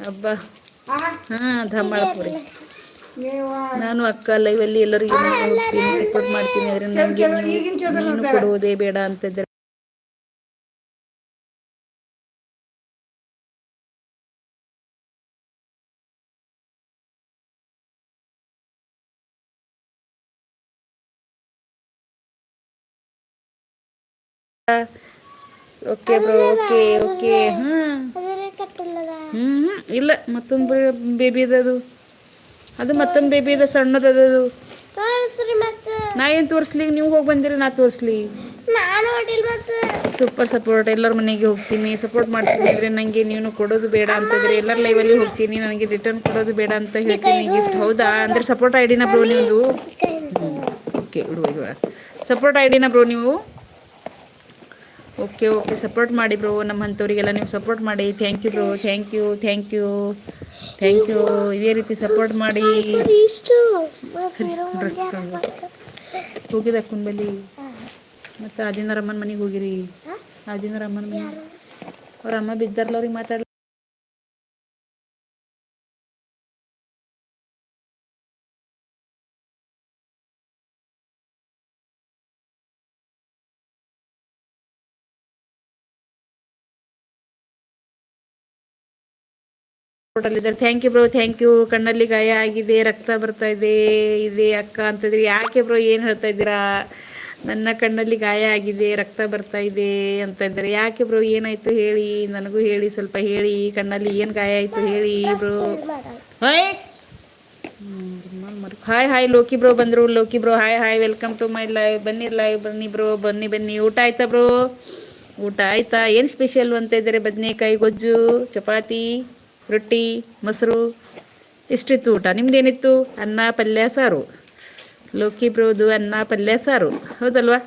ಹಬ್ಬ ಹಾಂ ಧಮಾಳ ಪೂರಿ. ನಾನು ಅಕ್ಕ ಲೈವಲ್ಲಿ ಎಲ್ಲರಿಗೂ ಹೋಗ್ತೀನಿ, ಸಪೋರ್ಟ್ ಮಾಡ್ತೀನಿ. ಆದರೆ ನನಗೆ ನೀನು ಕೊಡುವುದೇ ಬೇಡ ಅಂತಿದ್ದರೆ ಓಕೆ ಬ್ರೋ. Okay okay. ಇಲ್ಲ ಮತ್ತೊಂದು ಬೇಬಿ ಅದು ಮತ್ತೊಂದು ಬೇಬಿ ಇದೆ ಸಣ್ಣದದು. ನಾ ಏನು ತೋರಿಸ್ಲಿ, ನೀವು ಹೋಗಿ ಬಂದಿರಿ ನಾ ತೋರಿಸ್ಲಿ. Super support. ಎಲ್ಲರ ಮನೆಗೆ ಹೋಗ್ತೀನಿ, ಸಪೋರ್ಟ್ ಮಾಡ್ತೀನಿ. ಆದರೆ ನನಗೆ ನೀವು ಕೊಡೋದು ಬೇಡ ಅಂತಂದರೆ ಎಲ್ಲರ ಲೈವಲ್ಲಿ ಹೋಗ್ತೀನಿ, ನನಗೆ ರಿಟರ್ನ್ ಕೊಡೋದು ಬೇಡ ಅಂತ ಹೇಳ್ತೀನಿ ಗಿಫ್ಟ್. ಹೌದಾ? ಅಂದರೆ ಸಪೋರ್ಟ್ ಐ ಡಿನ ಬ್ರೋ ನಿಮ್ಮದು? ಓಕೆ ಇಡುವ ಸಪೋರ್ಟ್ ಐ ಡಿನ ಬ್ರೋ ನೀವು? ಓಕೆ ಓಕೆ ಸಪೋರ್ಟ್ ಮಾಡಿ ಬ್ರೋ. ನಮ್ಮಂಥವ್ರಿಗೆಲ್ಲ ನೀವು ಸಪೋರ್ಟ್ ಮಾಡಿ. Thank you bro. Thank you thank you thank you. ಇದೇ ರೀತಿ ಸಪೋರ್ಟ್ ಮಾಡಿ. ಡ್ರೆಸ್ ಹೋಗಿದ ಕುಂಬಲಿ ಮತ್ತು ಆದಿನ ಅಮ್ಮನ ಮನೆಗೆ ಹೋಗಿರಿ. ಆದಿನ ಅಮ್ಮನ ಮನೆ ಅವ್ರ ಅಮ್ಮ ಬಿದ್ದಾರಲ್ಲ, ಅವ್ರಿಗೆ ಮಾತಾಡ thank you bro. Thank you. ಕಣ್ಣಲ್ಲಿ ಗಾಯ ಆಗಿದೆ, ರಕ್ತ ಬರ್ತಾ ಇದೆ ಅಕ್ಕ ಅಂತಂದ್ರಿ. ಯಾಕೆ ಬ್ರೋ ಏನು ಹೇಳ್ತಾ ಇದ್ದೀರಾ? ನನ್ನ ಕಣ್ಣಲ್ಲಿ ಗಾಯ ಆಗಿದೆ, ರಕ್ತ ಬರ್ತಾ ಇದೆ ಅಂತ ಇದ್ದಾರೆ. ಯಾಕೆ ಬ್ರೋ ಏನಾಯಿತು ಹೇಳಿ, ನನಗೂ ಹೇಳಿ, ಸ್ವಲ್ಪ ಹೇಳಿ. ಕಣ್ಣಲ್ಲಿ ಏನು ಗಾಯ ಆಯಿತು ಹೇಳಿ bro. Hi hi Loki bro ಬಂದರು. Loki bro hi hi, welcome to my live. ಬನ್ನಿ ಲೈವ್ ಬನ್ನಿ ಬ್ರೋ, ಬನ್ನಿ. ಊಟ ಆಯ್ತಾ ಬ್ರೋ? ಊಟ ಆಯ್ತಾ? ಏನು ಸ್ಪೆಷಲ್ ಅಂತ ಇದ್ದಾರೆ? ಬದನೆಕಾಯಿ ಗೊಜ್ಜು, ಚಪಾತಿ, ರೊಟ್ಟಿ, ಮೊಸರು ಇಷ್ಟಿತ್ತು ಊಟ. ನಿಮ್ದೇನಿತ್ತು? ಅನ್ನ ಪಲ್ಯ ಸಾರು. ಲೋಕಿ ಬ್ರೋದು ಅನ್ನ ಪಲ್ಯ ಸಾರು, ಹೌದಲ್ವಾ?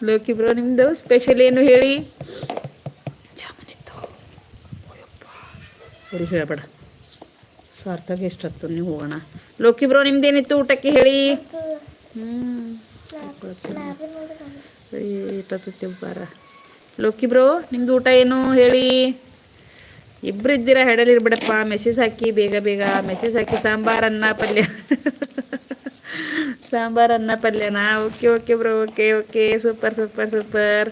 ಲೋಕಿ ಬ್ರೋ ನಿಮ್ಮದು ಸ್ಪೆಷಲ್ ಏನು ಹೇಳಿ? ಜಾಮೂನಿತ್ತು. ಅವ್ರಿಗೆ ಹೇಳಬೇಡ, ಸ್ವಾರ್ಥಾಗ ಎಷ್ಟೊತ್ತು ನೀವು ಹೋಗೋಣ. ಲೋಕಿ ಬ್ರೋ ನಿಮ್ದೇನಿತ್ತು ಊಟಕ್ಕೆ ಹೇಳಿ? ಬಾರ ಲೋಕಿ ಬ್ರೋ ನಿಮ್ದು ಊಟ ಏನು ಹೇಳಿ? ಇಬ್ಬರು ಇದ್ದೀರಾ, ಹೆಡಲಿರ್ಬಿಡಪ್ಪ. ಮೆಸೇಜ್ ಹಾಕಿ ಬೇಗ ಮೆಸೇಜ್ ಹಾಕಿ. ಸಾಂಬಾರು ಅನ್ನ ಪಲ್ಯ. ಸಾಂಬಾರು ಅನ್ನ ಪಲ್ಯನಾ? Okay okay bro. Okay okay super.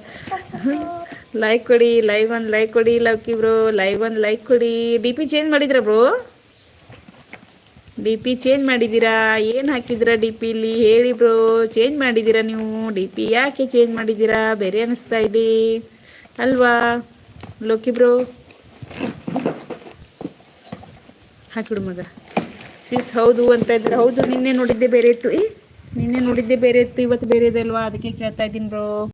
Like ಕೊಡಿ, ಲೈವ್ ಒಂದು ಲೈಕ್ ಕೊಡಿ ಲೋಕಿ ಬ್ರೋ. ಲೈವ್ ಒಂದು ಲೈಕ್ ಕೊಡಿ. ಡಿ ಪಿ ಚೇಂಜ್ ಮಾಡಿದ್ರಾ ಬ್ರೋ? ಡಿ ಪಿ ಚೇಂಜ್ ಮಾಡಿದ್ದೀರಾ? ಏನು ಹಾಕಿದ್ದೀರಾ ಡಿ ಪಿಲಿ ಹೇಳಿ ಬ್ರೋ? ಚೇಂಜ್ ಮಾಡಿದ್ದೀರಾ ನೀವು ಡಿ ಪಿ? ಯಾಕೆ ಚೇಂಜ್ ಮಾಡಿದ್ದೀರಾ? ಬೇರೆ ಅನ್ನಿಸ್ತಾ ಇದೆ ಅಲ್ವಾ ಲೋಕಿ ಬ್ರೋ? ಹಾಕಿಡು ಮಗ. ಸಿಸ್ ಹೌದು ಅಂತ ಇದ್ರೆ ಹೌದು. ನಿನ್ನೆ ನೋಡಿದ್ದೆ ಬೇರೆ ಇತ್ತು, ಇವತ್ತು ಬೇರೆ ಇದೆ ಅಲ್ವಾ? ಅದಕ್ಕೆ ಕೇಳ್ತಾ ಇದ್ದೀನಿ ಬ್ರೋ.